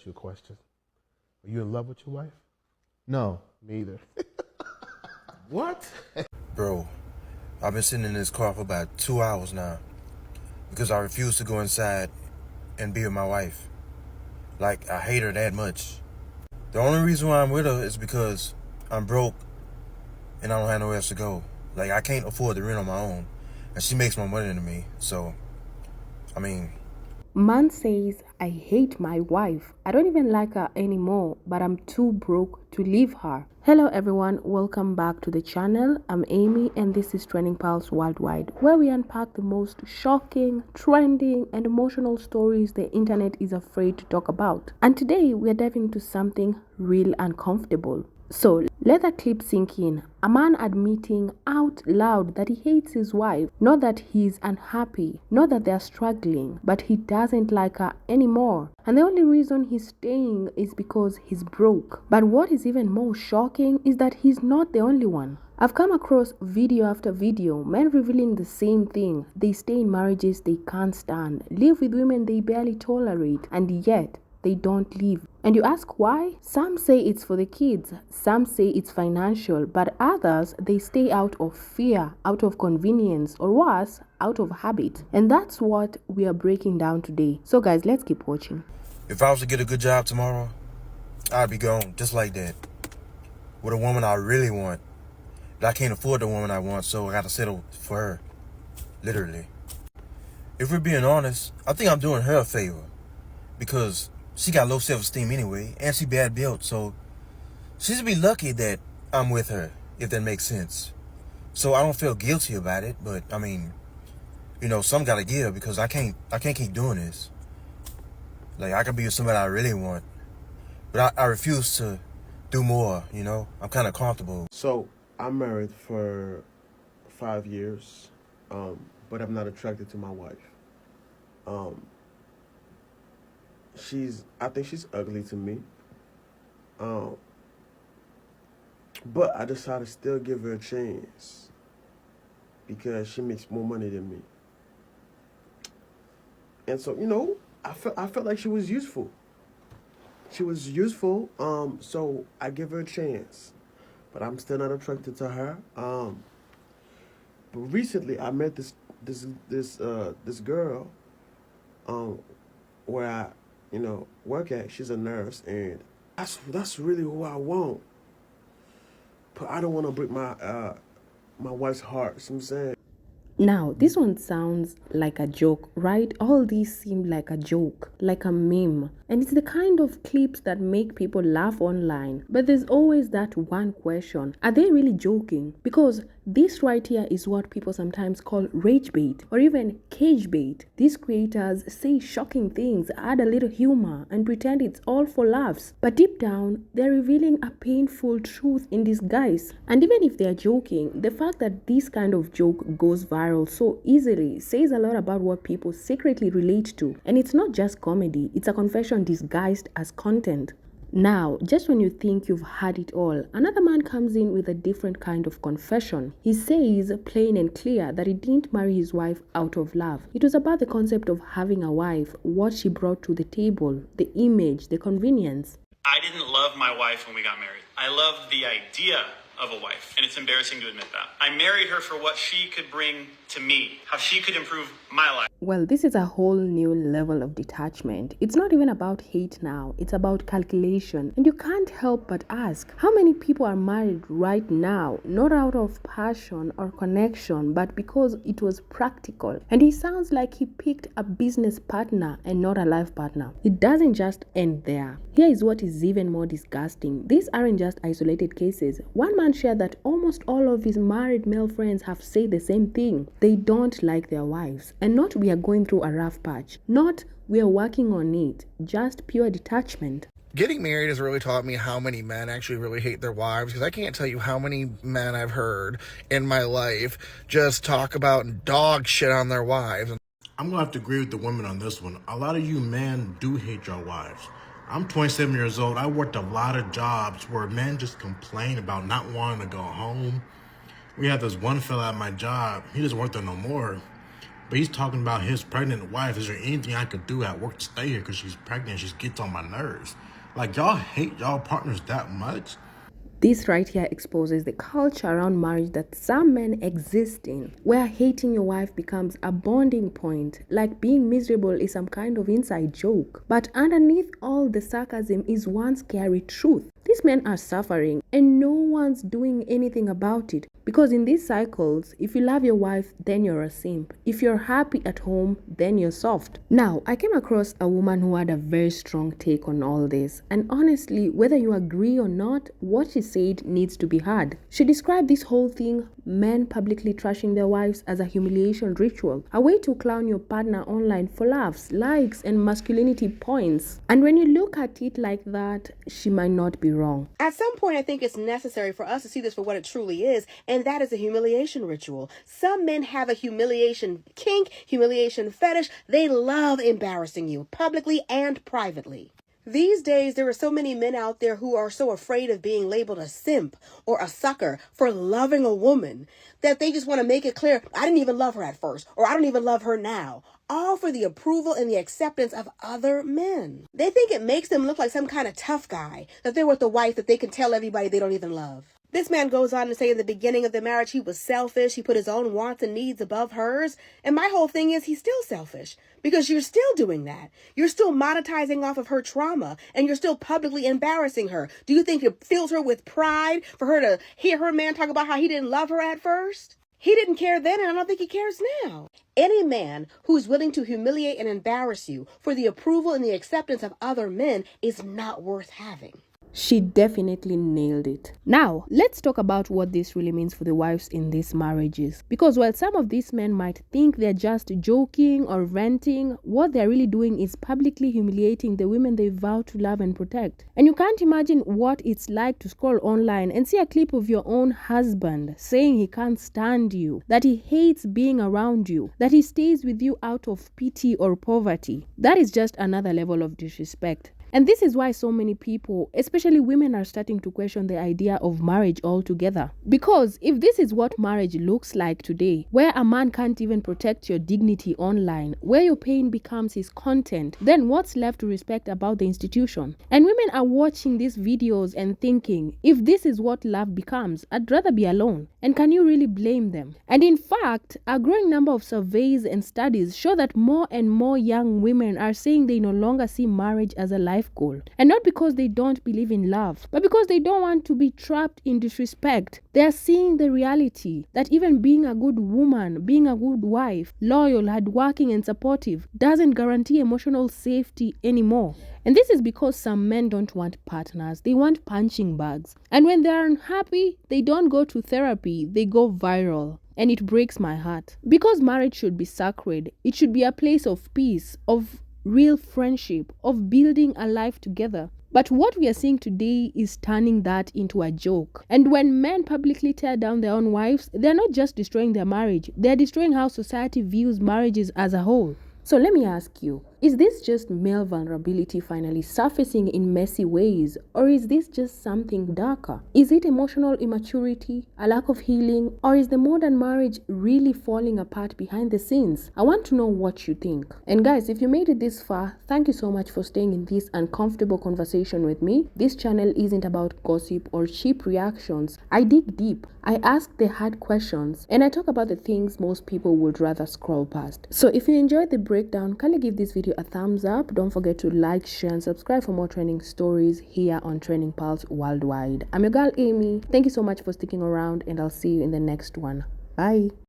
ask you a question. Are you in love with your wife? No, me either. What? Bro, I've been sitting in this car for about 2 hours now because I refuse to go inside and be with my wife. Like, I hate her that much. The only reason why I'm with her is because I'm broke and I don't have nowhere else to go. Like, I can't afford to rent on my own, and she makes more money than me. So, I mean... Man says, I hate my wife. I don't even like her anymore, but I'm too broke to leave her. Hello everyone, welcome back to the channel. I'm Amy and this is Trending Pulse Worldwide, where we unpack the most shocking, trending and emotional stories the internet is afraid to talk about. And today we are diving into something real uncomfortable. So let that clip sink in. A man admitting out loud that he hates his wife, not that he's unhappy, not that they're struggling, but he doesn't like her anymore. And the only reason he's staying is because he's broke. But what is even more shocking is that he's not the only one. I've come across video after video, men revealing the same thing. They stay in marriages they can't stand, live with women they barely tolerate, and yet they don't leave. And you ask why? Some say it's for the kids, some say it's financial, but others, they stay out of fear, out of convenience, or worse, out of habit. And that's what we are breaking down today. So guys, let's keep watching. If I was to get a good job tomorrow, I'd be gone just like that. With a woman I really want. But I can't afford the woman I want, so I gotta settle for her. Literally. If we're being honest, I think I'm doing her a favor. Because she got low self-esteem anyway, and she bad built, so she should be lucky that I'm with her, if that makes sense. So I don't feel guilty about it, but I mean, you know, some gotta give because I can't keep doing this. Like, I could be with somebody I really want, but I refuse to do more, you know? I'm kind of comfortable. So, I'm married for 5 years, but I'm not attracted to my wife. I think she's ugly to me. But I decided to still give her a chance because she makes more money than me. And so, you know, I felt like she was useful. She was useful, so I give her a chance. But I'm still not attracted to her. But recently I met this girl where I work at. She's a nurse, and that's really who I want. But I don't want to break my wife's heart. You know what I'm saying? Now, this one sounds like a joke, right? All these seem like a joke, like a meme. And it's the kind of clips that make people laugh online. But there's always that one question. Are they really joking? Because this right here is what people sometimes call rage bait or even cage bait. These creators say shocking things, add a little humor, and pretend it's all for laughs. But deep down, they're revealing a painful truth in disguise. And even if they're joking, the fact that this kind of joke goes viral so easily says a lot about what people secretly relate to. And it's not just comedy, it's a confession disguised as content. Now, just when you think you've had it all, another man comes in with a different kind of confession. He says, plain and clear, that he didn't marry his wife out of love. It was about the concept of having a wife, what she brought to the table, the image, the convenience. I didn't love my wife when we got married. I loved the idea of a wife, and it's embarrassing to admit that. I married her for what she could bring to me, how she could improve my life. Well, this is a whole new level of detachment. It's not even about hate now, it's about calculation. And you can't help but ask, how many people are married right now, not out of passion or connection, but because it was practical? And he sounds like he picked a business partner and not a life partner. It doesn't just end there. Here is what is even more disgusting. These aren't just isolated cases. One man shared that almost all of his married male friends have said the same thing. They don't like their wives. And not we are going through a rough patch. Not we are working on it. Just pure detachment. Getting married has really taught me how many men actually really hate their wives, because I can't tell you how many men I've heard in my life just talk about dog shit on their wives. I'm going to have to agree with the women on this one. A lot of you men do hate your wives. I'm 27 years old. I worked a lot of jobs where men just complain about not wanting to go home. We had this one fella at my job. He doesn't work there no more. But he's talking about his pregnant wife. Is there anything I could do at work to stay here because she's pregnant? She gets on my nerves. Like, y'all hate y'all partners that much? This right here exposes the culture around marriage that some men exist in, where hating your wife becomes a bonding point, like being miserable is some kind of inside joke. But underneath all the sarcasm is one scary truth. These men are suffering and no one's doing anything about it. Because in these cycles, if you love your wife, then you're a simp. If you're happy at home, then you're soft. Now, I came across a woman who had a very strong take on all this. And honestly, whether you agree or not, what she said needs to be heard. She described this whole thing, men publicly trashing their wives, as a humiliation ritual. A way to clown your partner online for laughs, likes, and masculinity points. And when you look at it like that, she might not be wrong. At some point, I think it's necessary for us to see this for what it truly is, and that is a humiliation ritual. Some men have a humiliation kink, humiliation fetish. They love embarrassing you publicly and privately. These days, there are so many men out there who are so afraid of being labeled a simp or a sucker for loving a woman that they just want to make it clear, I didn't even love her at first, or I don't even love her now. All for the approval and the acceptance of other men. They think it makes them look like some kind of tough guy, that they're with a wife that they can tell everybody they don't even love. This man goes on to say in the beginning of the marriage he was selfish, he put his own wants and needs above hers, and my whole thing is he's still selfish, because you're still doing that. You're still monetizing off of her trauma, and you're still publicly embarrassing her. Do you think it fills her with pride for her to hear her man talk about how he didn't love her at first? He didn't care then, and I don't think he cares now. Any man who's willing to humiliate and embarrass you for the approval and the acceptance of other men is not worth having. She definitely nailed it. Now, let's talk about what this really means for the wives in these marriages. Because while some of these men might think they're just joking or venting, what they're really doing is publicly humiliating the women they vow to love and protect. And you can't imagine what it's like to scroll online and see a clip of your own husband saying he can't stand you, that he hates being around you, that he stays with you out of pity or poverty. That is just another level of disrespect. And this is why so many people, especially women, are starting to question the idea of marriage altogether. Because if this is what marriage looks like today, where a man can't even protect your dignity online, where your pain becomes his content, then what's left to respect about the institution? And women are watching these videos and thinking, if this is what love becomes, I'd rather be alone. And can you really blame them? And in fact, a growing number of surveys and studies show that more and more young women are saying they no longer see marriage as a life goal. And not because they don't believe in love, but because they don't want to be trapped in disrespect. They are seeing the reality that even being a good woman, being a good wife, loyal, hardworking, and supportive doesn't guarantee emotional safety anymore. And this is because some men don't want partners, they want punching bags. And when they're unhappy, they don't go to therapy, they go viral. And it breaks my heart. Because marriage should be sacred, it should be a place of peace, of real friendship, of building a life together. But what we are seeing today is turning that into a joke. And when men publicly tear down their own wives, they're not just destroying their marriage, they're destroying how society views marriages as a whole. So let me ask you, is this just male vulnerability finally surfacing in messy ways, or is this just something darker? Is it emotional immaturity, a lack of healing, or is the modern marriage really falling apart behind the scenes? I want to know what you think. And guys, if you made it this far, thank you so much for staying in this uncomfortable conversation with me. This channel isn't about gossip or cheap reactions. I dig deep. I ask the hard questions, and I talk about the things most people would rather scroll past. So if you enjoyed the breakdown, kindly give this video a thumbs up. Don't forget to like, share, and subscribe for more trending stories here on Trending Pulse Worldwide. I'm your girl Amy. Thank you so much for sticking around, and I'll see you in the next one. Bye.